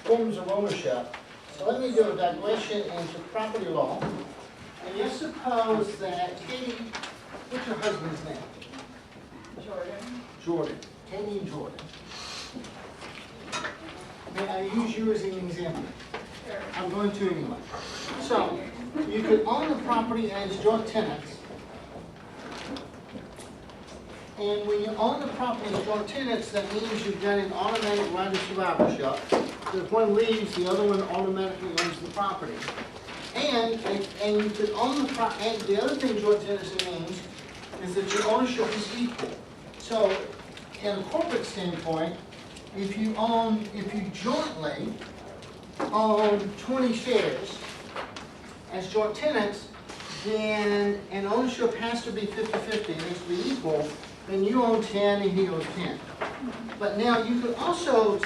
forms of ownership. So let me do a digression into property law. And let's suppose that Katie, what's your husband's name? Jordan. Katie and Jordan. May I use you as an example? Sure. I'm going to anyway. So, you could own the property as joint tenants. And when you own the property as joint tenants, that means you've got an automatic right of survivorship. If one leaves, the other one automatically owns the property. And you could own the property, and the other thing joint tenancy means is that your ownership is equal. So, in a corporate standpoint, if you jointly own 20 shares as joint tenants, then an ownership has to be 50-50, it has to be equal. Then you own 10 and he owns 10. But now you could also,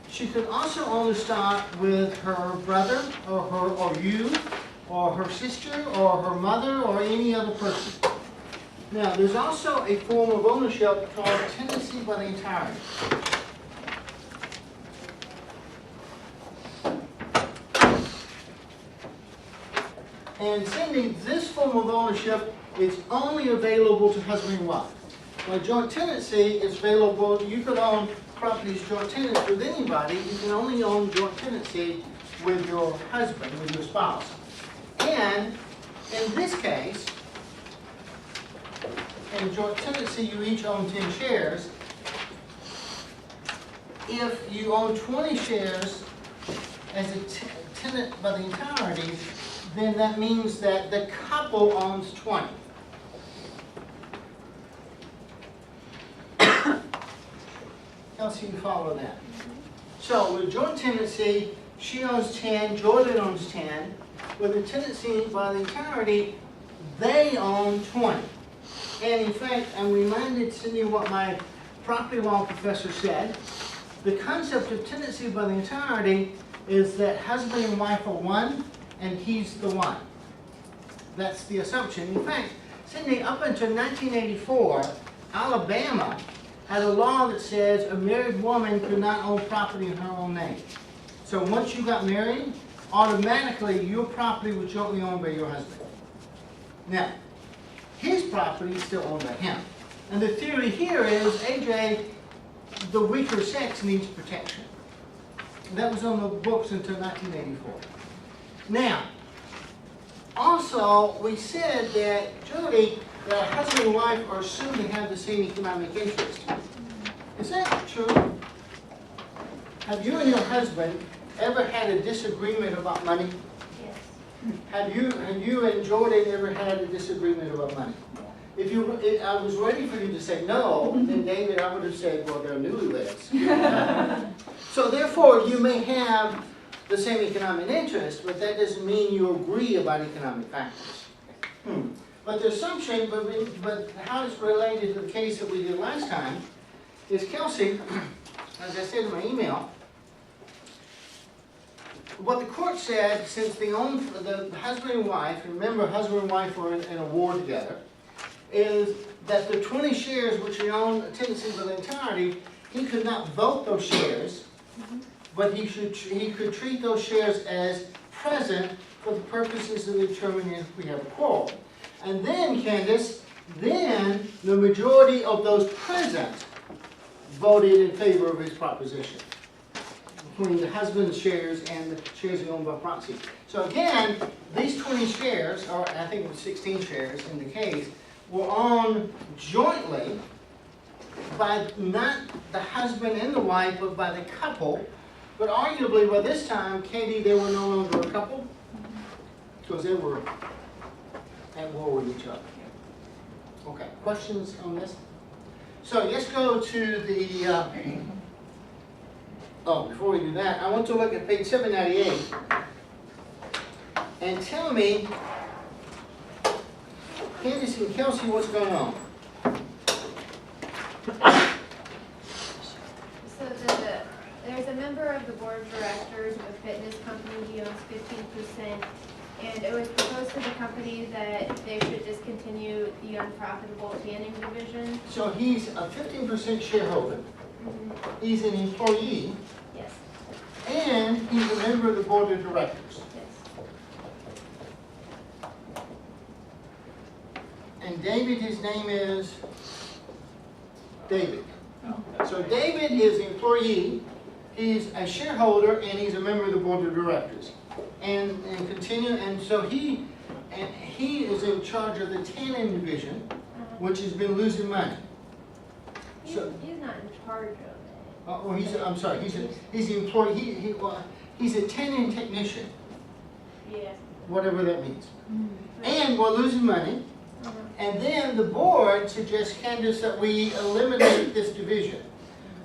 she could also own the stock with her brother or you or her sister or her mother or any other person. Now there's also a form of ownership called tenancy by the entirety. And Cindy, this form of ownership is only available to husband and wife. While joint tenancy is available, you could own properties joint tenants with anybody. You can only own joint tenancy with your husband, with your spouse. And in this case, in joint tenancy, you each own 10 shares. If you own 20 shares as a tenant by the entirety, then that means that the couple owns 20. Kelsey, you follow that? So with joint tenancy, she owns 10, Jordan owns 10. With a tenancy by the entirety, they own 20. And in fact, I'm reminded, Cindy, what my property law professor said. The concept of tenancy by the entirety is that husband and wife are one, and he's the one. That's the assumption. In fact, Cindy, up until 1984, Alabama had a law that says a married woman could not own property in her own name. So once you got married, automatically your property was jointly owned by your husband. Now, his property is still owned by him. And the theory here is, AJ, the weaker sex needs protection. That was on the books until 1984. Now, also, we said that, Jody, that husband and wife are assumed to have the same economic interest. Is that true? Have you and your husband ever had a disagreement about money? Yes. Have you and Jordan ever had a disagreement about money? If I was ready for you to say no, then David, I would have said, well, they're newlyweds. So therefore, you may have the same economic interest, but that doesn't mean you agree about economic factors. But the assumption, but how it's related to the case that we did last time, is Kelsey, as I said in my email, what the court said, since the husband and wife, remember husband and wife were in a war together, is that the 20 shares which he owned a tenancy by the entirety, he could not vote those shares, but he could treat those shares as present for the purposes of determining if we have a quarrel. And then, Candace, then the majority of those present voted in favor of his proposition, between the husband's shares and the shares owned by proxy. So again, these 20 shares, or I think it was 16 shares in the case, were owned jointly by not the husband and the wife, but by the couple. But arguably by this time, Katie, they were no longer a couple, because they were at war with each other. Okay, questions on this? So let's go to the, before we do that, I want to look at page 798 and tell me, Candace and Kelsey, what's going on? So there's a member of the board of directors of a fitness company. He owns 15%, and it was proposed to the company that they should discontinue the unprofitable tanning division. So he's a 15% shareholder. He's an employee. Yes. and he's a member of the board of directors. Yes. And David, his name is David. Oh, So David is the employee, he's a shareholder, and he's a member of the board of directors. And so he is in charge of the tanning division, which has been losing money. He's So- not in charge of it. Well, he's the employee, he's a tanning technician, Yeah. whatever that means. And we're losing money. Uh-huh. And then the board suggests, Candace, that we eliminate this division.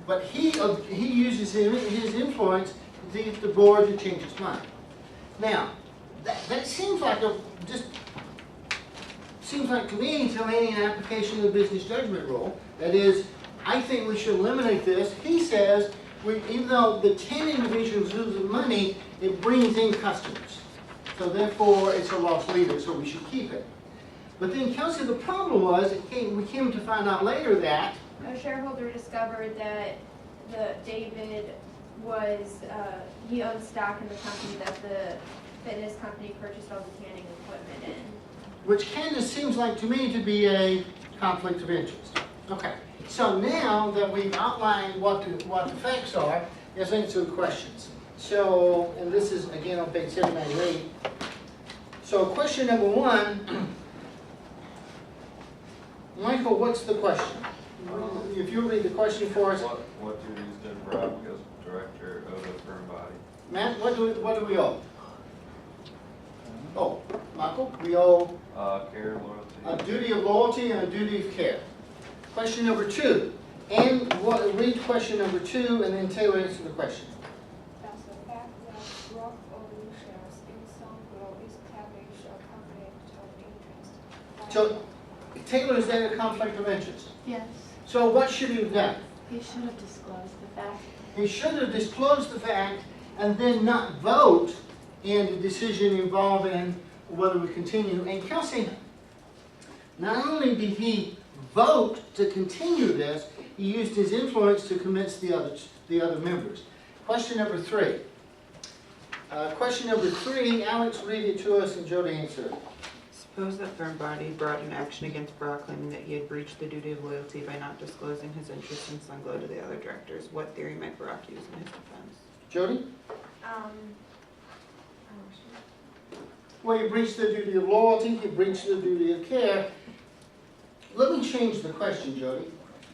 But he uses his influence to get the board to change its mind. Now, that seems like seems like to me to me an application of the business judgment rule. That is, I think we should eliminate this. He says, even though the tanning division is losing money, it brings in customers. So therefore, it's a loss leader, so we should keep it. But then, Kelsey, the problem was, we came to find out later that A shareholder discovered that David was, he owned stock in the company that the fitness company purchased all the tanning equipment in. which kind of seems like to me to be a conflict of interest. Okay, so now that we've outlined what the facts are, let's answer the questions. So, and this is again on page 798. So question number 1, Michael, what's the question? If you read the question for us. What duties did Brock as director owe the firm body? Matt, what do we owe? Oh, Michael, we owe Care, loyalty. a duty of loyalty and a duty of care. Question number 2. And read question number 2 and then Taylor answer the question. Does the fact that Brock owns shares in some will establish a conflict of interest? So, Taylor, is that a conflict of interest? Yes, So what should he have done? he should have disclosed the fact. He should have disclosed the fact and then not vote in the decision involving whether we continue. And Kelsey, not only did he vote to continue this, he used his influence to convince the other members. Question number 3. Question number 3, Alex, read it to us and Jody answer it. Suppose that firm body brought an action against Brock claiming that he had breached the duty of loyalty by not disclosing his interest in Sunglow to the other directors. What theory might Brock use in his defense? Jody? Oh, Well, he breached the duty of loyalty, he breached the duty of care. Let me change the question, Jody.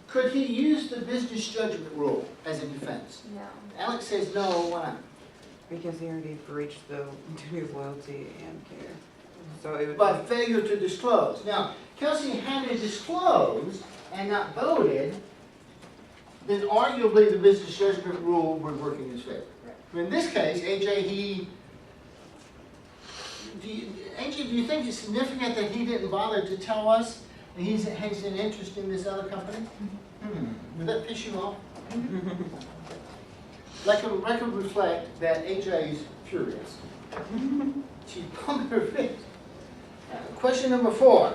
Could he use the business judgment rule as a defense? No. Alex says no, why not? Because he already breached the duty of loyalty and care. So it would By failure to disclose. Now, Kelsey, had he disclosed and not voted, then arguably the business judgment rule would work in his favor. In this case, AJ, do you think it's significant that he didn't bother to tell us that he has an interest in this other company? Would that piss you off? Let the record reflect that AJ is furious. She's pumping her fist. Question number 4.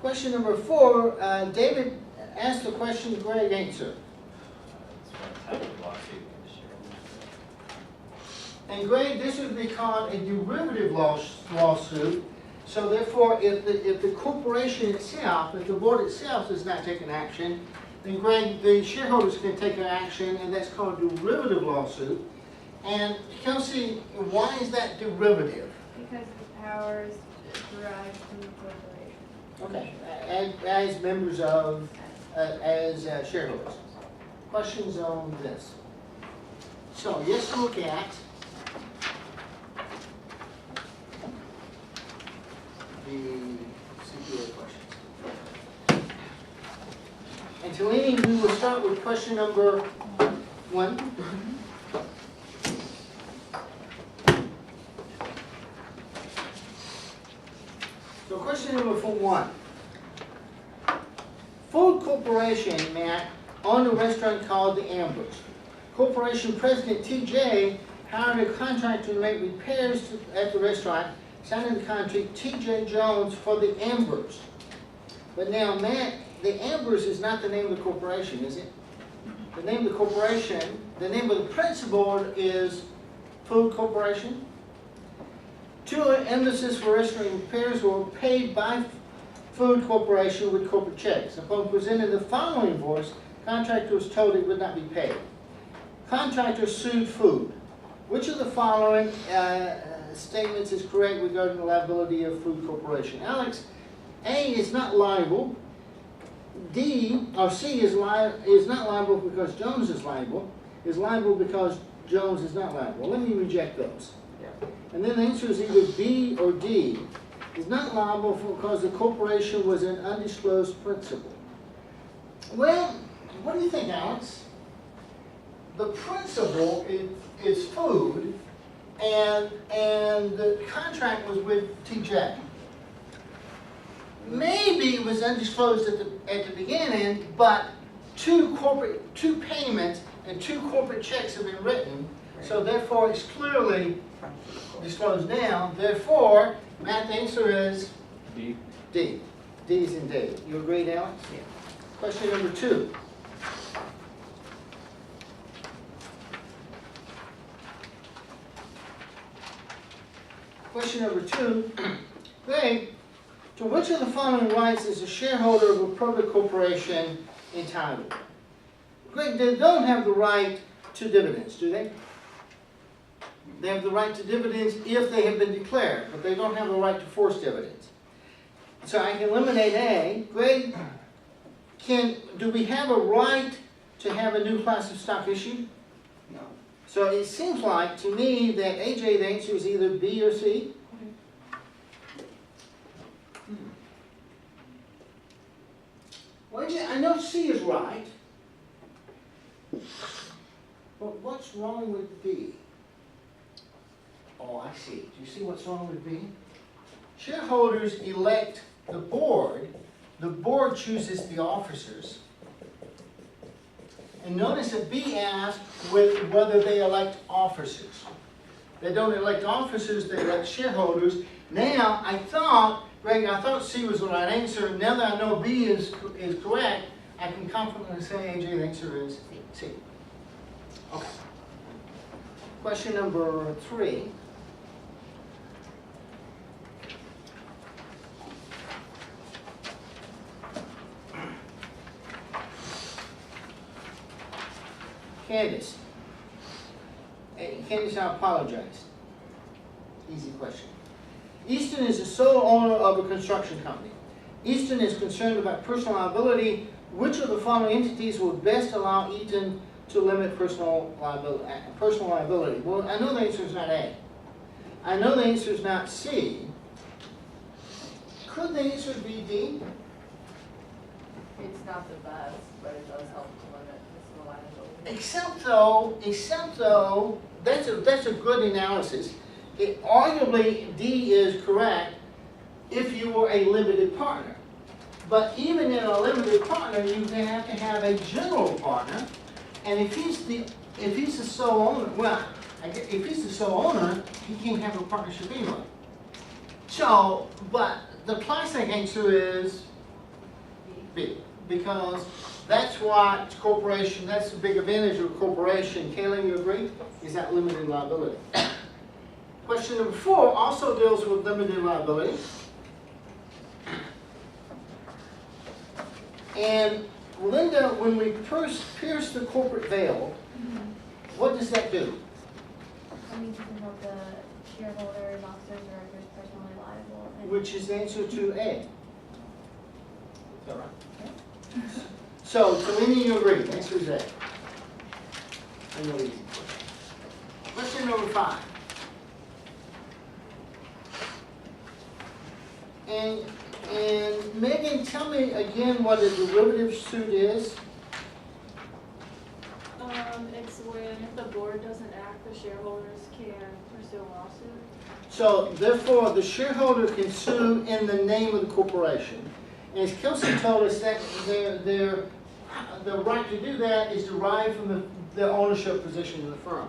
Question number 4, David asked the question, Greg answered. What type of lawsuit can the And Greg, this would be called a derivative lawsuit. So therefore, if the corporation itself, if the board itself does not take an action, then Greg, the shareholders can take an action, and that's called a derivative lawsuit. And Kelsey, why is that derivative? Because the power is derived from the corporation. Okay, as members of, as shareholders. Questions on this? So let's look at the CPA questions. And Talini, we will start with question number 1. So question number 1. Food Corporation, Matt, owned a restaurant called the Ambers. Corporation President TJ hired a contractor to make repairs at the restaurant, signing the contract TJ Jones for the Ambers. But now, Matt, the Ambers is not the name of the corporation, is it? the name of the corporation, the name of the principal is Food Corporation. 2, emphasis for restaurant repairs were paid by Food Corporation with corporate checks. Upon presenting the following invoice, contractor was told it would not be paid. Contractor sued Food. Which of the following statements is correct regarding the liability of Food Corporation? Alex, A is not liable. D or C is not liable because Jones is liable. Is liable because Jones is not liable. Let me reject those. And then the answer is either B or D. Is not liable because the corporation was an undisclosed principal. Well, what do you think, Alex? The principal is Food, and the contract was with TJ. Maybe it was undisclosed at the beginning, but two payments and 2 corporate checks have been written, so therefore it's clearly disclosed now. Therefore, Matt, the answer is D. D. D is in D. You agree, Alex? Yeah. Question number 2. Question number 2. Greg, to which of the following rights is a shareholder of a public corporation entitled? Greg, they don't have the right to dividends, do they? They have the right to dividends if they have been declared, but they don't have the right to force dividends. So I can eliminate A. Greg, do we have a right to have a new class of stock issued? No. So it seems like to me that AJ, the answer is either B or C. Well, AJ, I know C is right, but what's wrong with B? Oh, I see. Do you see what's wrong with B? Shareholders elect the board. The board chooses the officers. And notice that B asked whether they elect officers. They don't elect officers, they elect shareholders. Now, Greg, I thought C was the right answer. Now that I know B is correct, I can confidently say, AJ, the answer is C. Okay. Question number 3. Candace. Candace, I apologize. Easy question. Easton is the sole owner of a construction company. Easton is concerned about personal liability. Which of the following entities would best allow Easton to limit personal liability? Well, I know the answer is not A. I know the answer is not C. Could the answer be D? It's not the best, but it does help to limit personal liability. Except though, that's a good analysis. Arguably, D is correct if you were a limited partner. But even in a limited partner, you have to have a general partner. And if he's the sole owner, well, if he's the sole owner, he can't have a partnership anyway. So, but the classic answer is B, because that's what corporation, that's the big advantage of a corporation. Kayla, you agree? Is that limited liability. Question number 4 also deals with limited liability. And Linda, when we pierce the corporate veil, what does that do? That means you can hold the shareholders, officers, directors personally liable. And Which is the answer to A. Is that right? So, Talini, you agree? The answer is A. I know easy. Question number 5. And Megan, tell me again what a derivative suit is. It's when if the board doesn't act, the shareholders can pursue a lawsuit. So therefore, the shareholder can sue in the name of the corporation. And as Kelsey told us, that the right to do that is derived from the ownership position of the firm.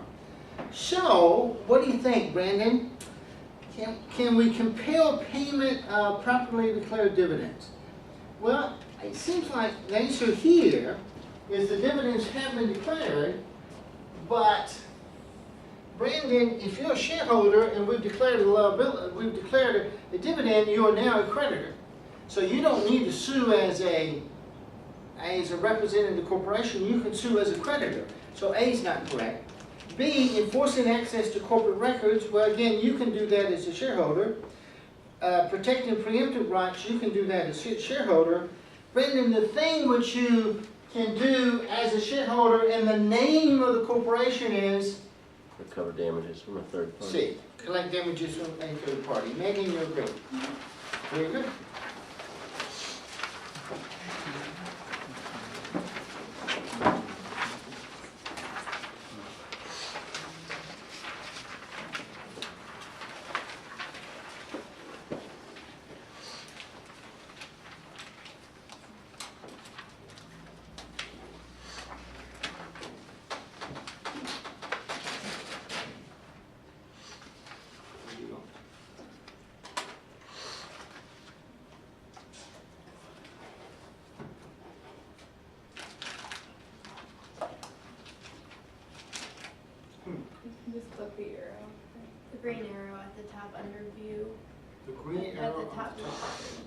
So, what do you think, Brandon? Can we compel payment of properly declared dividends? Well, it seems like the answer here is the dividends have been declared, but Brandon, if you're a shareholder and we've declared a liability, we've declared a dividend, you are now a creditor. So you don't need to sue as a representative of the corporation, you can sue as a creditor. So A is not correct. B, enforcing access to corporate records, well again, you can do that as a shareholder. Protecting preemptive rights, you can do that as a shareholder. Brendan, the thing which you can do as a shareholder in the name of the corporation is Recover damages from a third party. C, collect damages from a third party. Megan, you agree? Very good. Just click the arrow. The green arrow at the top under view, The green at arrow the on top the top. left,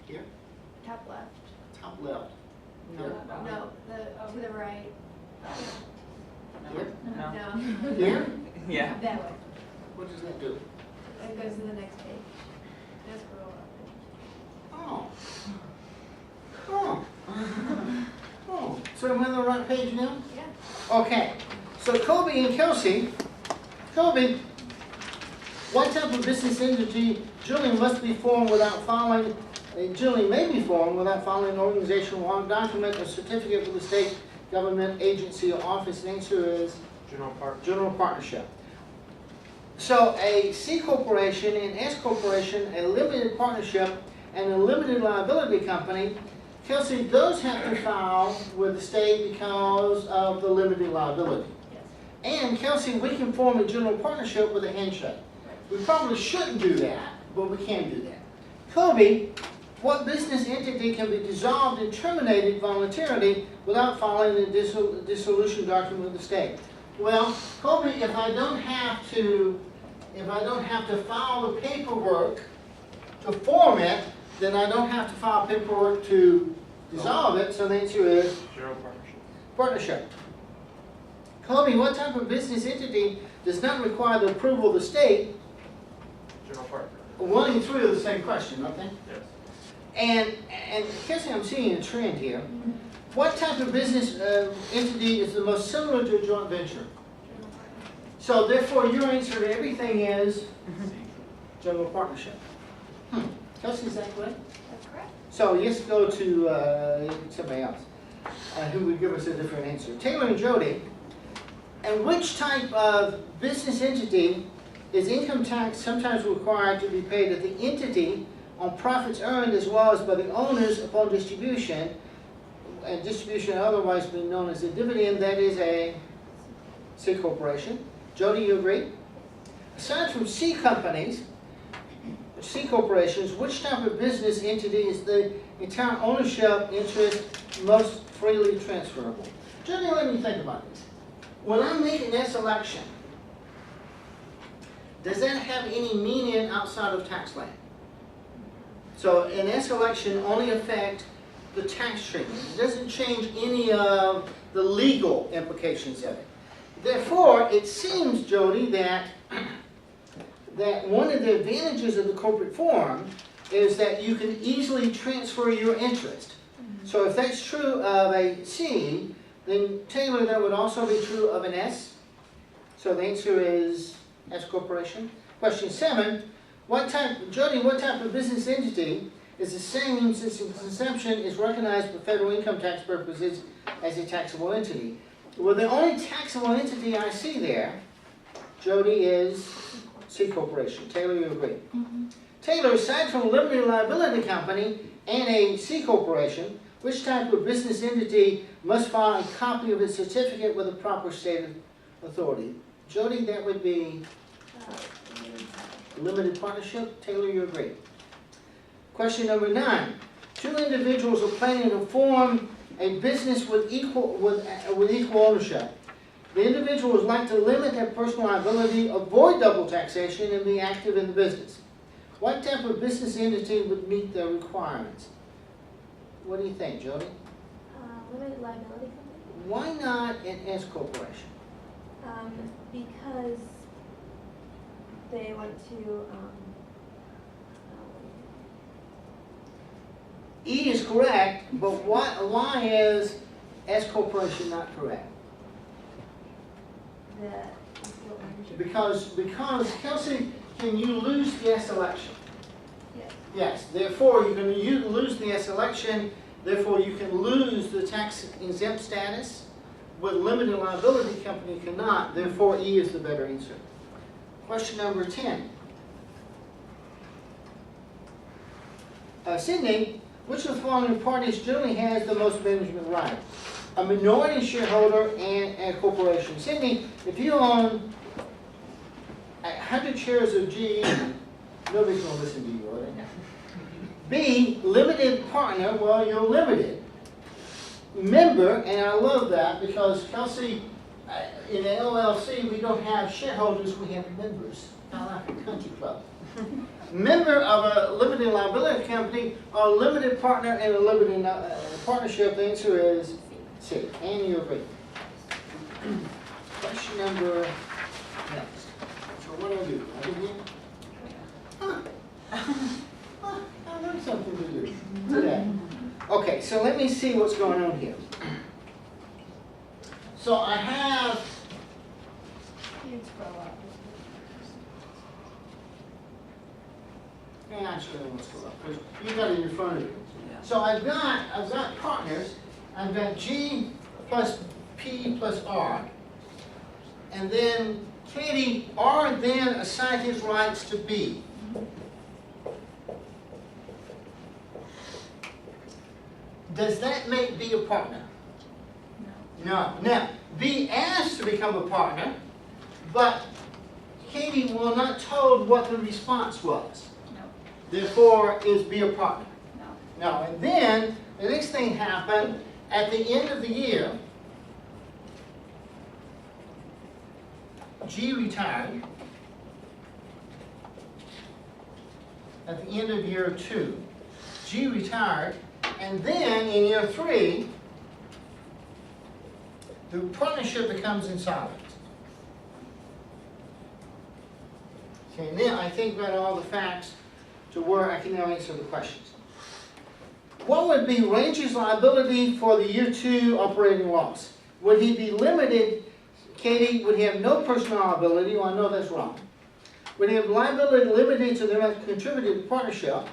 Here, top left. top left. No. Here. No, to the right. Here. No. No, Here? Yeah. that way. What does that do? It goes to the next page. Just scroll up. Oh. Oh. So I'm on the right page now? Yeah. Okay. So Kobe and Kelsey, Kobe, what type of business entity generally must be formed without filing, generally may be formed without filing an organizational law document or certificate with the state government agency or office? The answer is general partnership. So a C corporation, an S corporation, a limited partnership, and a limited liability company, Kelsey, those have to file with the state because of the limited liability. Yes. And Kelsey, we can form a general partnership with a handshake. We probably shouldn't do that, but we can do that. Kobe, what business entity can be dissolved and terminated voluntarily without filing a dissolution document with the state? Well, Kobe, if I don't have to file the paperwork to form it, then I don't have to file paperwork to dissolve it, so the answer is General partnership. partnership. Kobe, what type of business entity does not require the approval of the state? General partner. 1 and 3 are the same question, aren't they? Yes. And Kelsey, I'm seeing a trend here. What type of business entity is the most similar to a joint venture? So therefore, your answer to everything is general partnership. Kelsey, is that correct? That's correct. So let's go to somebody else who would give us a different answer. Taylor and Jody, and which type of business entity is income tax sometimes required to be paid at the entity on profits earned as well as by the owners upon distribution, and distribution otherwise being known as a dividend? That is a C corporation. Jody, you agree? Aside from C companies, C corporations, which type of business entity is the entire ownership interest most freely transferable? Jody, let me think about this. When I'm making that selection, does that have any meaning outside of tax land? So an S selection only affects the tax treatment. It doesn't change any of the legal implications of it. Therefore, it seems, Jody, that one of the advantages of the corporate form is that you can easily transfer your interest. So if that's true of a C, then Taylor, that would also be true of an S. So the answer is S corporation. Question 7, Jody, what type of business entity is the same since its inception is recognized for federal income tax purposes as a taxable entity? Well, the only taxable entity I see there, Jody, is C corporation. Taylor, you agree? Taylor, aside from a limited liability company and a C corporation, which type of business entity must file a copy of its certificate with a proper state authority? Jody, that would be limited partnership. Taylor, you agree? Question number 9. Two individuals are planning to form a business with equal ownership. The individual would like to limit their personal liability, avoid double taxation, and be active in the business. What type of business entity would meet the requirements? What do you think, Jody? Limited liability company? Why not an S corporation? Because they want to, E is correct, but why is S corporation not correct? Because Kelsey, can you lose the S election? yes. Yes, therefore you can lose the S election, therefore you can lose the tax exempt status, but limited liability company cannot, therefore E is the better answer. Question number 10. Sydney, which of the following parties generally has the most management right? A minority shareholder and a corporation. Sydney, if you own 100 shares of GE, nobody's going to listen to you, are they? B, limited partner, well, you're limited. Member, and I love that because Kelsey, in an LLC, we don't have shareholders, we have members, not like a country club. Member of a limited liability company or limited partner in a limited partnership, the answer is C. And you agree. Question number next. So what do I do? I do I learned something to do today. Okay, so let me see what's going on here. So I have, actually I want to scroll up, because you got it in front of you. So I've got partners. I've got G plus P plus R. And then Katie, R then assigned his rights to B. Does that make B a partner? No. Now, B asked to become a partner, but Katie was not told what the response was. No. Therefore, is B a partner? No. No. And then the next thing happened at the end of the year. G retired at the end of year 2. G retired, and then in year 3, the partnership becomes insolvent. Okay, now I think about all the facts to where I can now answer the questions. What would be Range's liability for the year 2 operating loss? Would he be limited? Katie, would he have no personal liability? Well, I know that's wrong. Would he have liability limited to the amount contributed to the partnership?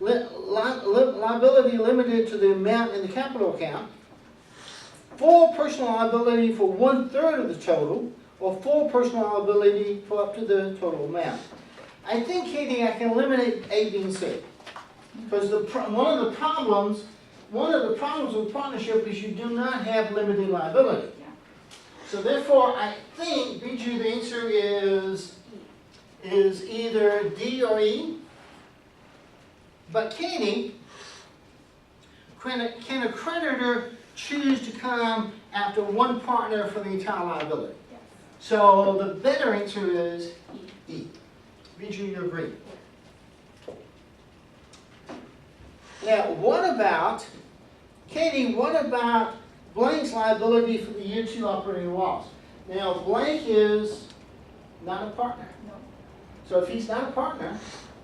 Liability limited to the amount in the capital account? Full personal liability for 1/3 of the total, or full personal liability for up to the total amount? I think, Katie, I can eliminate A, B, and C. Because one of the problems with partnership is you do not have limited liability. So therefore, I think, BG, the answer is either D or E. But Katie, can a creditor choose to come after one partner for the entire liability? Yes. So the better answer is E. BG, you agree? Now, what about, Katie, what about Blank's liability for the year 2 operating loss? Now, Blank is not a partner. No. So if he's not a partner,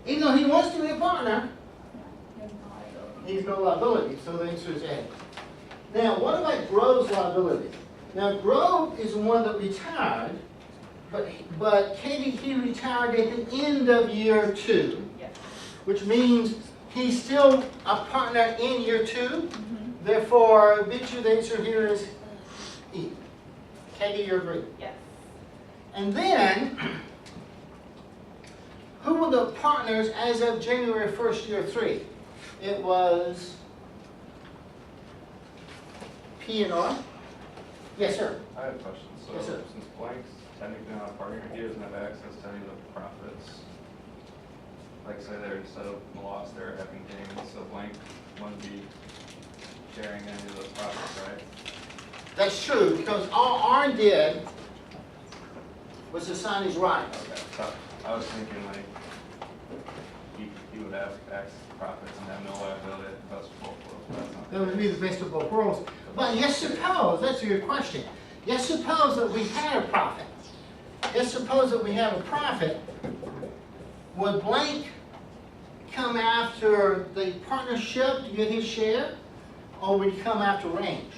even though he wants to be a partner, There's no liability. he's no liability. So the answer is A. Now, what about Grove's liability? Now, Grove is the one that retired, but Katie, he retired at the end of year 2, Yes. which means he's still a partner in year 2. Mm-hmm. Therefore, BG, the answer here is E. Katie, you agree? Yes. And then, who were the partners as of January 1st, year 3? It was P and R? Yes, sir. I have a question. So Yes, sir. since Blank's technically not a partner, he doesn't have access to any of the profits. Like say they're instead of the loss, they're having gains, so Blank wouldn't be sharing any of those profits, right? That's true, because all Arn did was assign his rights. Okay, so I was thinking like, he would have X profits and have no liability at the best of both worlds, but that's not the That would be case. the best of both worlds. But yes, suppose, that's a good question. Yes, suppose that we had a profit. Yes, suppose that we have a profit. Would Blank come after the partnership to get his share? Or would he come after Range?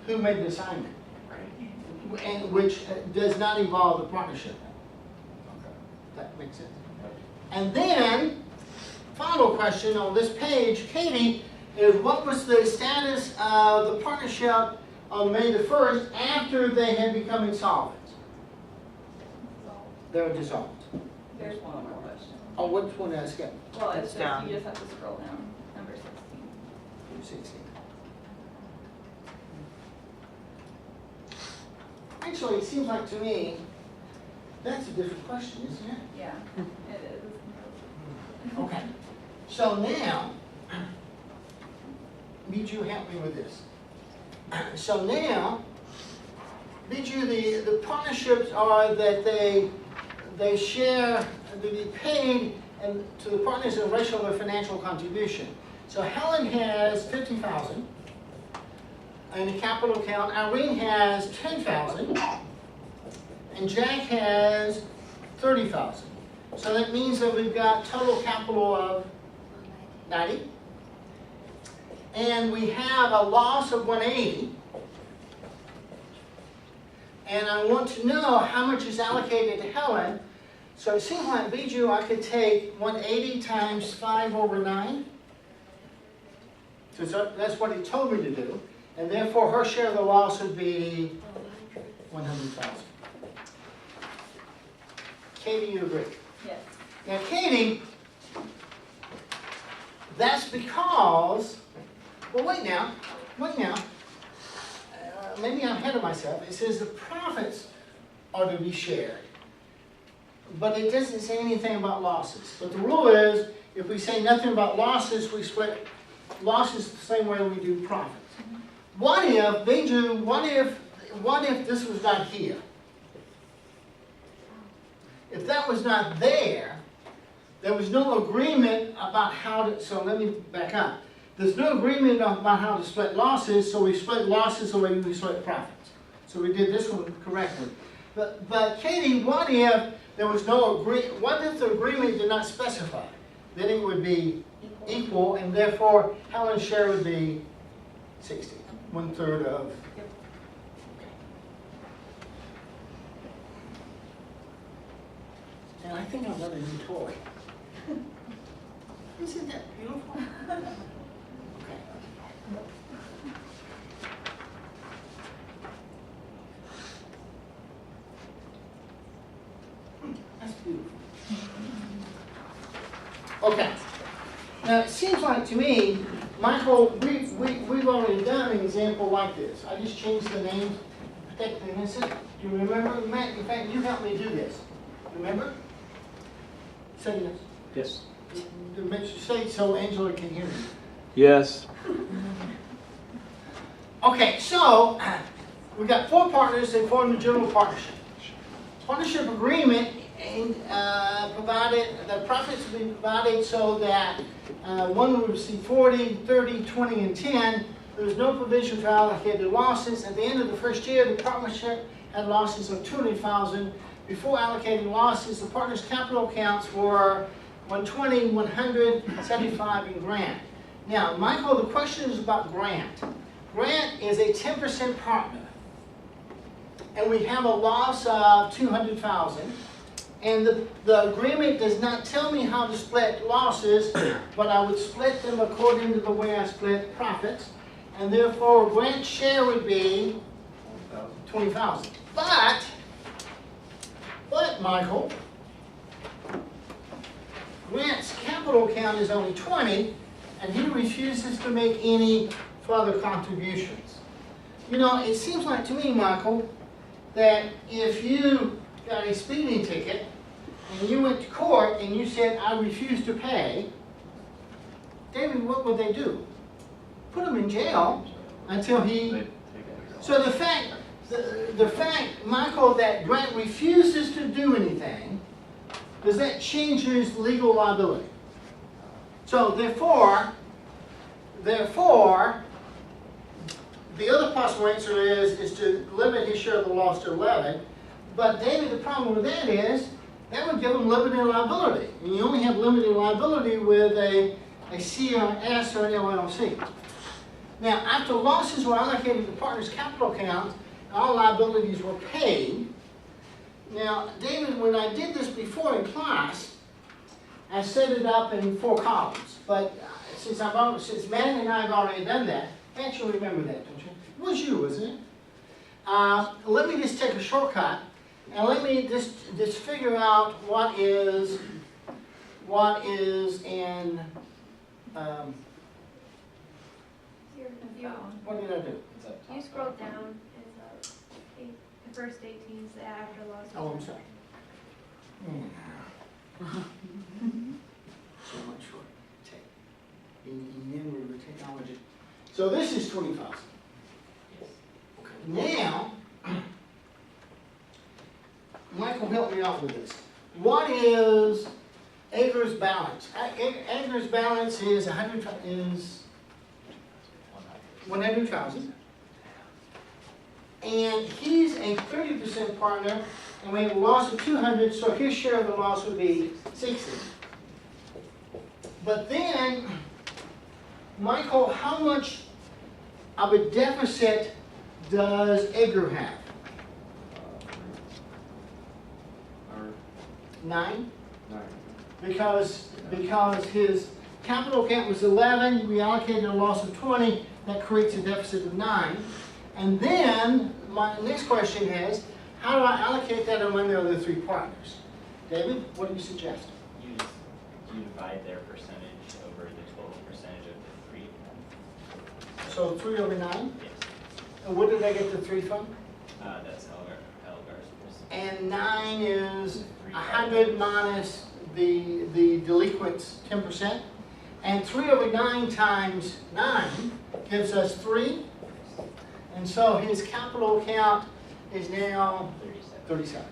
Who made the assignment? Right. And which does not involve the partnership. Okay. That makes sense. And then, final question on this page, Katie, is what was the status of the partnership on May the 1st after they had become insolvent? They were dissolved. There's one more question. Oh, which one did I skip? Well, it's It's just, down. you just have to scroll down, number 16. 16. Actually, it seems like to me, that's a different question, isn't it? Yeah, it is. Okay, so now, Bijou, help me with this. So now, Bijou, the partnerships are that they share, they be paid and to the partners in ratio of their financial contribution. So Helen has 50,000 in a capital account, Irene has 10,000, and Jack has 30,000. So that means that we've got total capital of 90. And we have a loss of 180. And I want to know how much is allocated to Helen. So it seems like, Bijou, I could take 180 times 5 over 9. So that's what he told me to do. And therefore, her share of the loss would be 100,000. Katie, you agree? Yes. Now, Katie, that's because, well, wait now. Maybe I'm ahead of myself. It says the profits are to be shared. But it doesn't say anything about losses. But the rule is, if we say nothing about losses, we split losses the same way we do profits. What if, Bijou, what if this was not here? If that was not there, there was no agreement about how to, so let me back up. There's no agreement about how to split losses, so we split losses the way we split profits. So we did this one correctly. But Katie, what if there was no agreement? What if the agreement did not specify? Then it would be equal, and therefore Helen's share would be 60, 1/3 of. And I think I've got a new toy. Isn't that beautiful? Okay. That's beautiful. Okay. Now it seems like to me, Michael, we've already done an example like this. I just changed the names, protect the innocent. Do you remember? Matt, in fact, you helped me do this. Remember? Say yes. Yes. To make you say it so Angela can hear you. Yes. Okay, so we've got 4 partners that form the general partnership. Partnership agreement provided, the profits will be provided so that one will receive 40, 30, 20, and 10. There was no provision for allocated losses. At the end of the first year, the partnership had losses of 200,000. Before allocating losses, the partners' capital accounts were 120, 100, 75, and Grant. Now, Michael, the question is about Grant. Grant is a 10% partner, and we have a loss of 200,000. And the agreement does not tell me how to split losses, but I would split them according to the way I split profits. And therefore, Grant's share would be 20,000. But Michael, Grant's capital account is only 20, and he refuses to make any further contributions. You know, it seems like to me, Michael, that if you got a speeding ticket and you went to court and you said, I refuse to pay, David, what would they do? put him in jail until They he, take it. so the fact, Michael, that Grant refuses to do anything, does that change his legal liability? So therefore, the other possible answer is to limit his share of the loss to 11. But David, the problem with that is, that would give him limited liability. And you only have limited liability with a CRS or an LLC. Now, after losses were allocated to the partner's capital account, all liabilities were paid. Now, David, when I did this before in class, I set it up in 4 columns. But since Manny and I have already done that, you actually remember that, don't you? It was you, wasn't it? Let me just take a shortcut, and let me just figure out what is in, what did I do? You scroll down, it's the first 18 is the after loss. Oh, I'm sorry. So much for tech. In memory of the technology. So this is 20,000. Now, Michael, help me out with this. What is Ager's balance? Ager's balance is 100,000. And he's a 30% partner, and we have a loss of 200, so his share of the loss would be 60. But then, Michael, how much of a deficit does Edgar have? 9? 9. Because his capital account was 11, we allocated a loss of 20, that creates a deficit of 9. And then, my next question is, how do I allocate that among the other 3 partners? David, what do you suggest? You divide their percentage over the total percentage of the 3. So 3 over 9? Yes. And where did I get the 3 from? That's Elgar's percent. And 9 is 100 minus the delinquent's 10%. And 3 over 9 times 9 gives us 3. And so his capital account is now 37.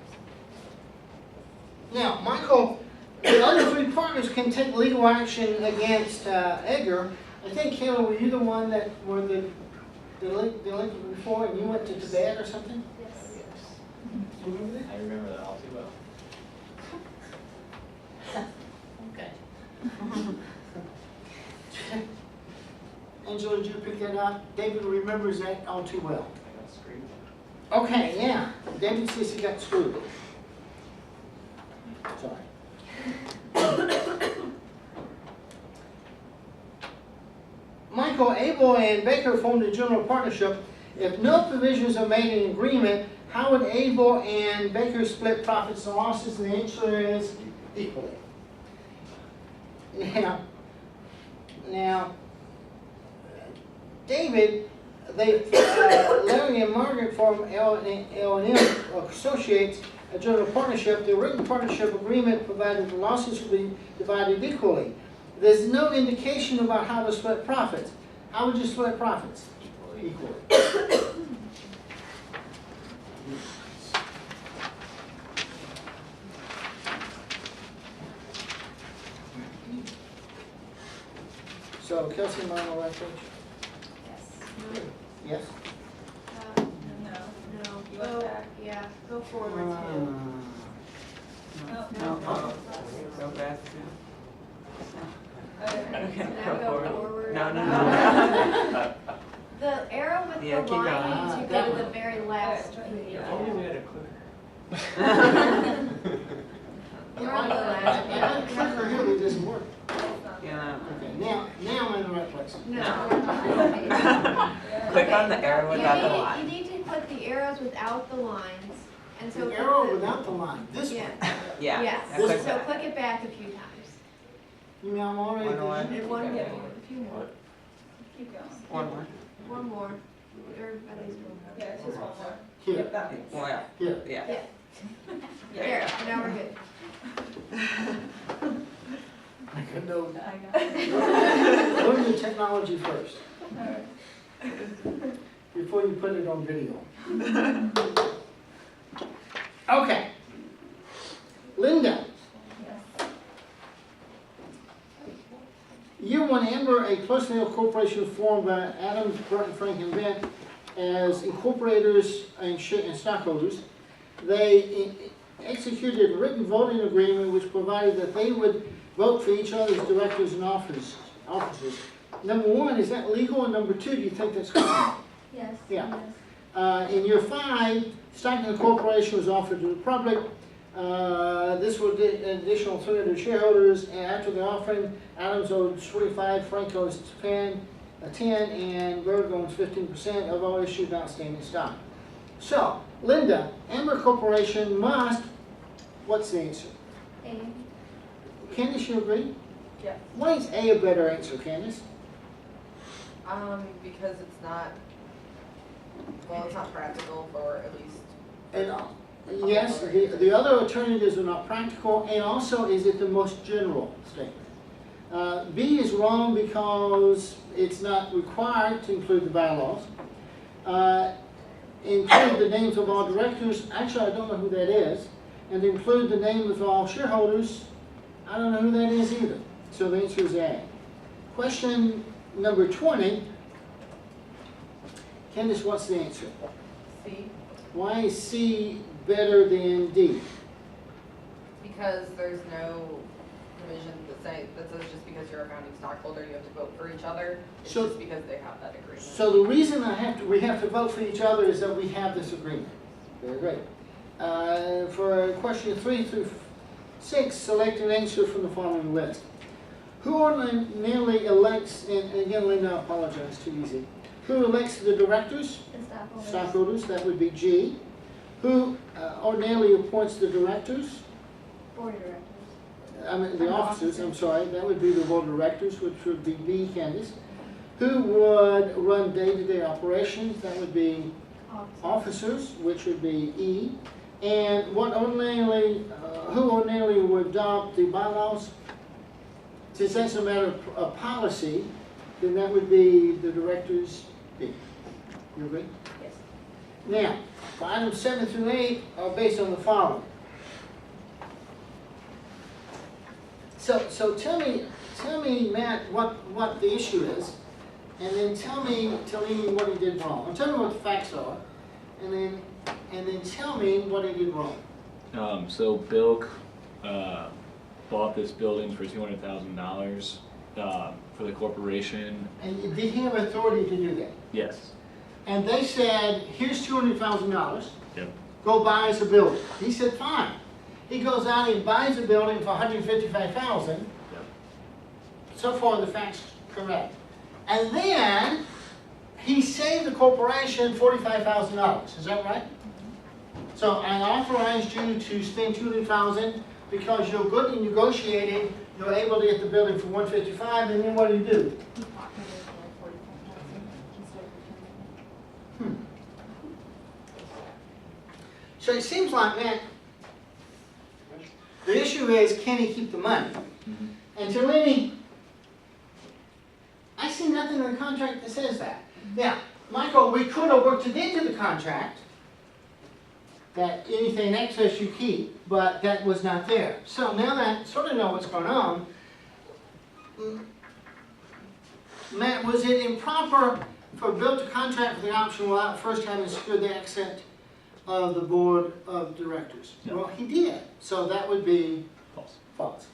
Now, Michael, the other 3 partners can take legal action against Edgar. I think, Kayla, were you the one that were the delinquent before and you went to Tibet or something? Yes. Do you remember that? I remember that all too well. Okay. Angela, did you pick that up? David remembers that all too well. I got screwed. Okay, yeah. David says he got screwed. Sorry. Michael, Abel, and Baker formed a general partnership. If no provisions are made in agreement, how would Abel and Baker split profits and losses? And the answer is equally. Now, David, Larry and Margaret form L&M Associates, a general partnership. The written partnership agreement provided the losses would be divided equally. There's no indication about how to split profits. How would you split profits? Equally. So, Kelsey, am I on the right page? Yes. Yes? No. No. No. You went back. Yeah, go forward too. No, No. go back now. Okay. Okay, Now go go forward. forward. No. The arrow with Yeah, the keep line going. means you That go to the one. very last Okay. page. If only we had a clue. You're on the last I clicker here, but it doesn't work. Yeah. Okay, now I'm in the right place. No. Click on the arrow without the You line. need to put the arrows without the lines, and so. The put arrow the- without the line, this Yeah. one. Yeah. Yes, now click so that. click it back a few times. You mean I'm already One more. there? And one more, Yeah. a few more, Keep going. One more. one more, or at least one Yeah, it's just one more. Here, Yep, that one. Well, yeah. here. Yeah. more. Yeah. There, now we're good. I could know. I got it. Learn the technology first. Before you put it on video. Okay. Linda, year one, Amber, a closely held corporation formed by Adams, Burton, Frank, and Bent as incorporators and stockholders. They executed a written voting agreement which provided that they would vote for each other's directors and officers. Number one, is that legal? And number two, do you think that's correct? Yes. Yeah. In year five, Stockton Corporation was offered to the public. This would get an additional 300 shareholders, and after the offering, Adams owed 25, Frank owes 10, and Berg owns 15% of all issued and outstanding stock. So, Linda, Amber Corporation must, what's the answer? A. Candace, you agree? Yes. Why is A a better answer, Candace? Because it's not, well, it's not practical for at least. And, yes, the other alternatives are not practical, and also is it the most general statement. B is wrong because it's not required to include the bylaws. Include the names of all directors, actually I don't know who that is, and include the name of all shareholders, I don't know who that is either. So the answer is A. Question number 20. Candace, what's the answer? C, Why is C better than D? because there's no provision that says just because you're a founding stockholder, you have to vote for each other. It's So- just because they have that agreement. So the reason we have to vote for each other is that we have this agreement. Very great. For question 3 through 6, select an answer from the following list. Who ordinarily elects, and again, Linda, I apologize, too easy. Who elects the directors? The stockholders. Stockholders, that would be G. Who ordinarily appoints the directors? Board of directors. I mean, the officers, I'm sorry, that would be the board of directors, which would be B, Candace. Who would run day-to-day operations? That would be officers, which would be E. And what ordinarily, who ordinarily would adopt the bylaws? Since that's a matter of policy, then that would be the directors, B. You agree? Yes. Now, items 7 through 8 are based on the following. So tell me, Matt, what the issue is, and then tell me what he did wrong. Or tell me what the facts are, and then tell me what he did wrong. So Bilk bought this building for $200,000 for the corporation. And did he have authority to do that? Yes. And they said, here's $200,000, Yep. go buy us a building. He said, fine. He goes out and buys a building for $155,000. Yep. So far, the fact's correct. And then, he saved the corporation $45,000. Is that right? So I authorized you to spend $200,000 because you're good and negotiated. You're able to get the building for $155,000, and then what do you do? So it seems like, man, the issue is, can he keep the money? Mm-hmm. And to me, I see nothing in the contract that says that. Now, Michael, we could have worked it into the contract that anything excess you keep, but that was not there. So now that I sort of know what's going on, Matt, was it improper for Bill to contract for the option without first having secured the accent of the board of directors? No. Well, he did. So that would be False. false.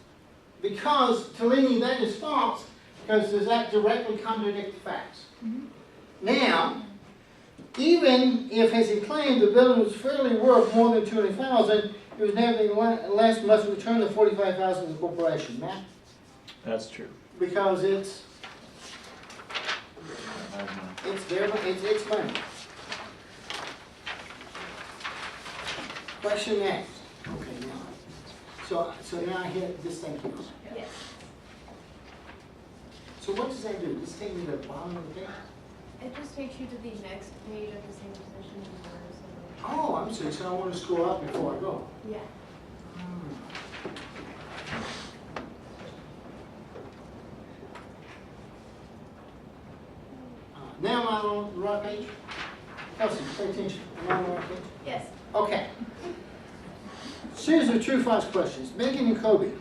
Because, Talini, that is false, because does that directly contradict the facts? Now, even if, as he claimed, the building was fairly worth more than $200,000, it was nevertheless must return the $45,000 to the corporation. Matt? That's true. Because it's its money. Question next. Okay, now. So now I hit this thing here. Yes. So what does that do? Does this take me to the bottom of the page? It just takes you to the next page of the same position number, so. Oh, I'm sorry, so I want to scroll up before I go. Yeah. not on the right page? Kelsey, pay attention. Am I on the right page? Yes. Okay. Series of true false questions. Megan and Kobe.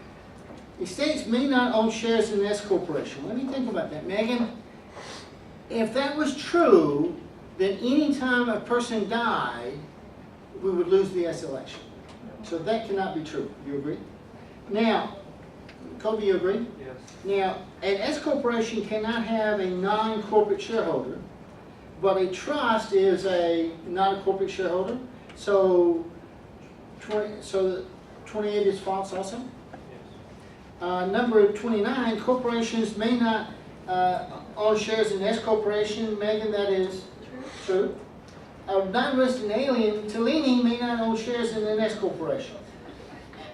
Estates may not own shares in the S corporation. Let me think about that. Megan, if that was true, then any time a person died, we would lose the S election. So that cannot be true. You agree? Now, Kobe, you agree? Yes. Now, an S corporation cannot have a non-corporate shareholder, but a trust is not a corporate shareholder. So 28 is false also. Number 29, corporations may not own shares in S corporation. Megan, that is true. A non-resident alien, Tellini, may not own shares in an S corporation.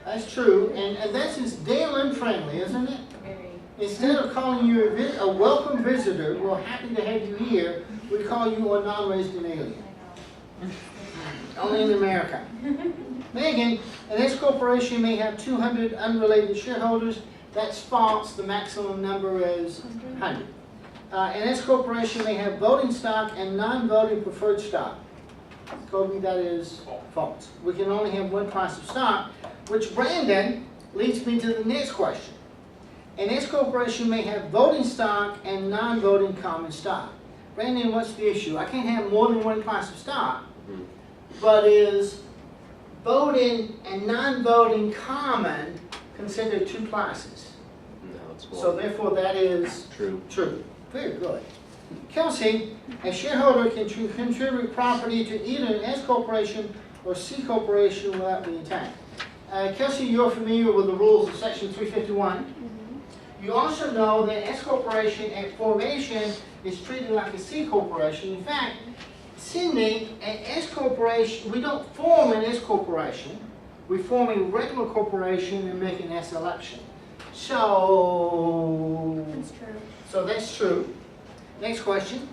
That's true, and that's just Dale unfriendly, isn't it? Very. Instead of calling you a welcome visitor, we're happy to have you here, we call you a non-resident alien. Only in America. Megan, an S corporation may have 200 unrelated shareholders. That's false. The maximum number is 100. An S corporation may have voting stock and non-voting preferred stock. Kobe, that is false. We can only have one class of stock, which, Brandon, leads me to the next question. An S corporation may have voting stock and non-voting common stock. Brandon, what's the issue? I can't have more than one class of stock, but is voting and non-voting common considered two classes? No, it's So one. therefore that is True. true. Very good. Kelsey, a shareholder can contribute property to either an S corporation or C corporation without being taxed. Kelsey, you're familiar with the rules of section 351. You also know that S corporation at formation is treated like a C corporation. In fact, Sydney, an S corporation, we don't form an S corporation. We form a regular corporation and make an S election. So That's true. that's true. Next question.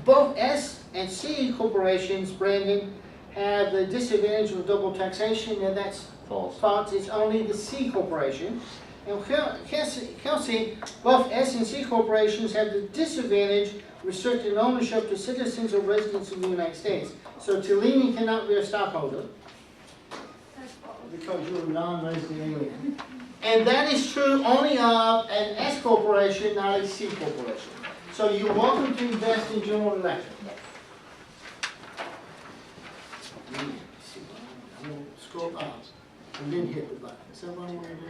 Both S and C corporations, Brandon, have the disadvantage of double taxation, and that's False. false. It's only the C corporation. And Kelsey, both S and C corporations have the disadvantage restricting ownership to citizens or residents of the United States. So Tellini cannot be a stockholder That's false. because you're a non-resident alien. And that is true only of an S corporation, not a C corporation. So you're welcome to invest in General Electric. Yes. I'm going to scroll up and then hit the button. Is that what I wanted to do?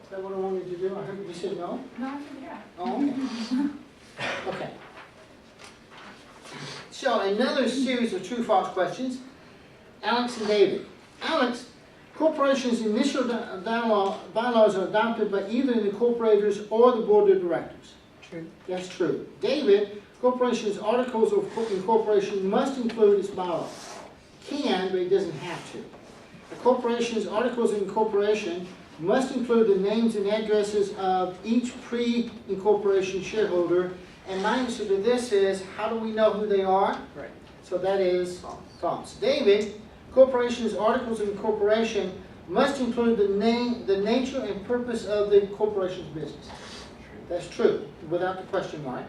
Is that what I wanted to do? I heard you said no? No, I think, yeah. Oh, okay. Okay. So another series of true-false questions. Alex and David. Alex, corporations' initial bylaws are adopted by either the incorporators or the board of directors. True. That's true. David, corporations' articles of incorporation must include its bylaws. Can, but it doesn't have to. A corporation's articles of incorporation must include the names and addresses of each pre-incorporation shareholder. And my answer to this is, how do we know who they are? Right. So that is false. David, corporation's articles of incorporation must include the name, the nature and purpose of the corporation's business. That's true, without the question mark.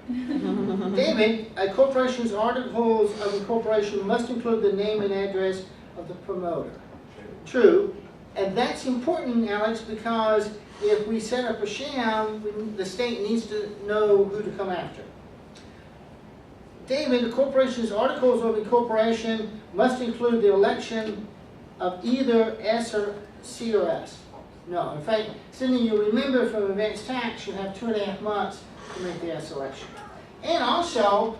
David, a corporation's articles of incorporation must include the name and address of the promoter. True, and that's important, Alex, because if we set up a sham, the state needs to know who to come after. David, the corporation's articles of incorporation must include the election of either S or C or S. No, in fact, Cindy, you remember from advanced tax, you have 2.5 months to make the S election. And also,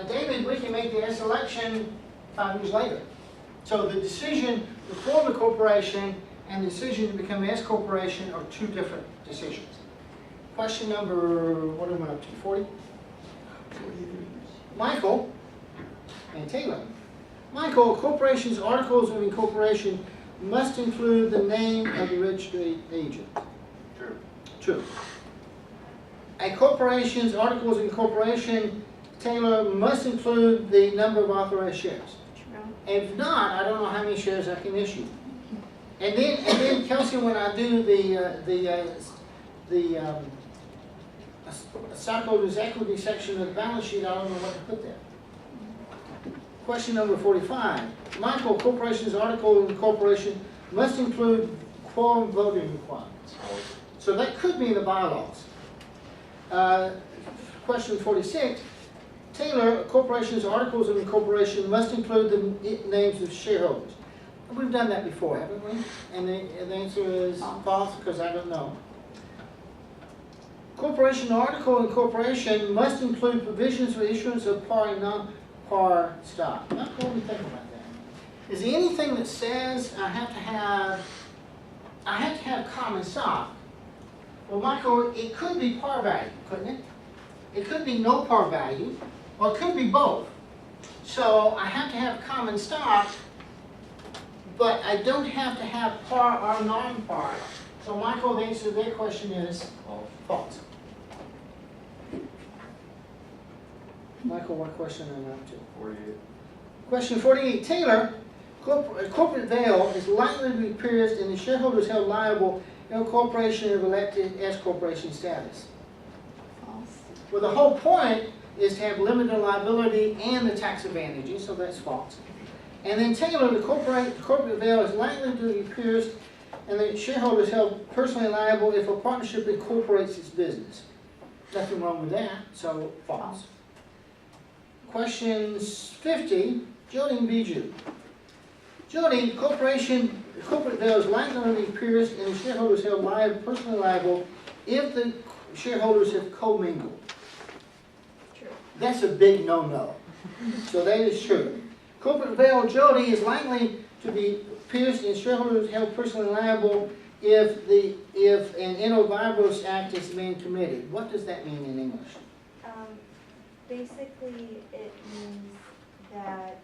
David, we can make the S election 5 years later. So the decision to form a corporation and the decision to become an S corporation are two different decisions. Question number, what am I up to, 40? Michael and Taylor. Michael, a corporation's articles of incorporation must include the name of the registered agent. True. True. A corporation's articles of incorporation, Taylor, must include the number of authorized shares. True. If not, I don't know how many shares I can issue. And then Kelsey, when I do the a stockholders' equity section of the balance sheet, I don't know what to put there. Question number 45. Michael, corporation's article of incorporation must include quorum voting requirements. So that could be in the bylaws. Question 46. Taylor, a corporation's articles of incorporation must include the names of shareholders. We've done that before, haven't we? And the answer is false, because I don't know. Corporation article of incorporation must include provisions for issuance of par and non-par stock. Now, what do we think about that? Is there anything that says I have to have common stock? Well, Michael, it could be par value, couldn't it? It could be no par value, or it could be both. So I have to have common stock, but I don't have to have par or non-par. So Michael, the answer to that question is false. Michael, what question am I up to? 48. Question 48. Taylor, corporate veil is likely to be pierced and the shareholders held liable in a corporation of elected S corporation status. False. Well, the whole point is to have limited liability and the tax advantages, so that's false. And then Taylor, the corporate veil is likely to be pierced and the shareholders held personally liable if a partnership incorporates its business. Nothing wrong with that, so false. Questions 50, Jody and Bijou. Jody, corporate veil is likely to be pierced and the shareholders held personally liable if the shareholders have commingled. True. That's a big no-no. So that is true. Corporate veil, Jody, is likely to be pierced and shareholders held personally liable if an inter-vivos act is being committed. What does that mean in English? Basically, it means that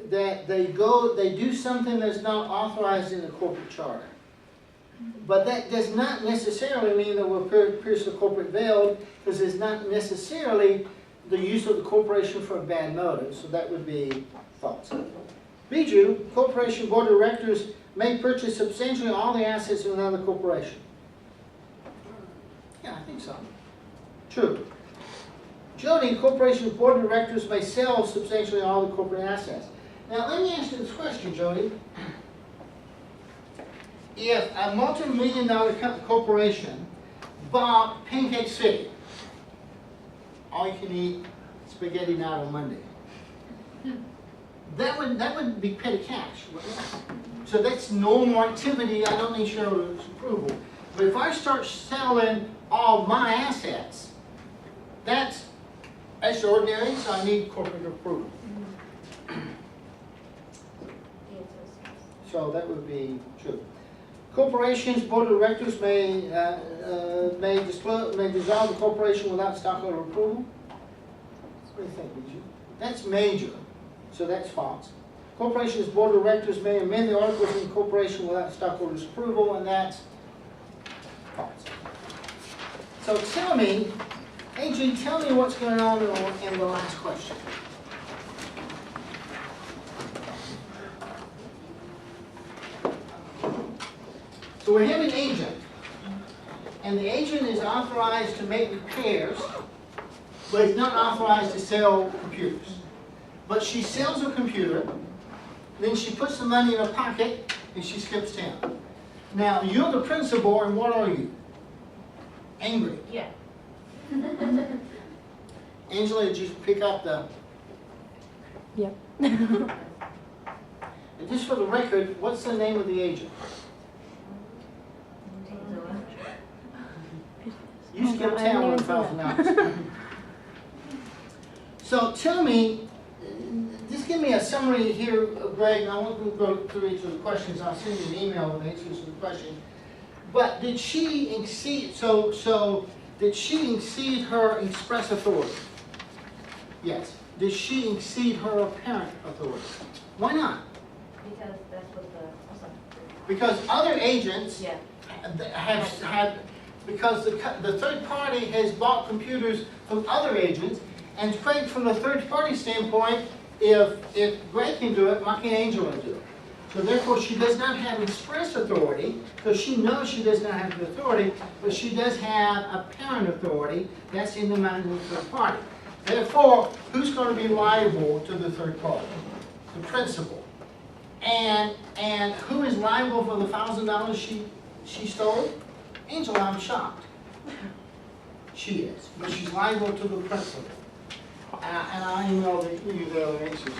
that they do something that's not authorized in the corporate charter. But that does not necessarily mean that we'll pierce the corporate veil, because it's not necessarily the use of the corporation for a bad motive, so that would be false. Bijou, corporation board of directors may purchase substantially all the assets of another corporation. Yeah, I think so. True. Jody, corporation board of directors may sell substantially all the corporate assets. Now, let me ask you this question, Jody. If a multi-million-dollar corporation bought Pancake City, all you can eat spaghetti night on Monday, that would be petty cash, wouldn't it? So that's normal activity. I don't need shareholders' approval. But if I start selling all my assets, that's extraordinary, so I need corporate approval. So that would be true. Corporations, board of directors may dissolve the corporation without stockholder approval. What do you think, Bijou? That's major, so that's false. Corporations, board of directors may amend the articles of incorporation without stockholders' approval, and that's false. So tell me, AG, tell me what's going on in the last question. So we have an agent, and the agent is authorized to make repairs, but is not authorized to sell computers. But she sells a computer, then she puts the money in her pocket, and she skips town. Now, you're the principal, and what are you? Angry. Yeah. Angela, did you pick up the... Yep. And just for the record, what's the name of the agent? You skipped town $1,000. So tell me, just give me a summary here, Greg, and I won't go through each of the questions. I'll send you an email with answers to the question. But did she exceed, did she exceed her express authority? Yes. Did she exceed her apparent authority? Why not? Because that's what Because other agents yeah. have had, because the third party has bought computers from other agents, and from the third party standpoint, if Greg can do it, why can't Angela do it? So therefore, she does not have express authority, because she knows she does not have the authority, but she does have apparent authority, that's in the mind of the third party. Therefore, who's going to be liable to the third party? The principal. And who is liable for the $1,000 she stole? Angela, I'm shocked. She is, but she's liable to the principal. And I emailed you the other answers.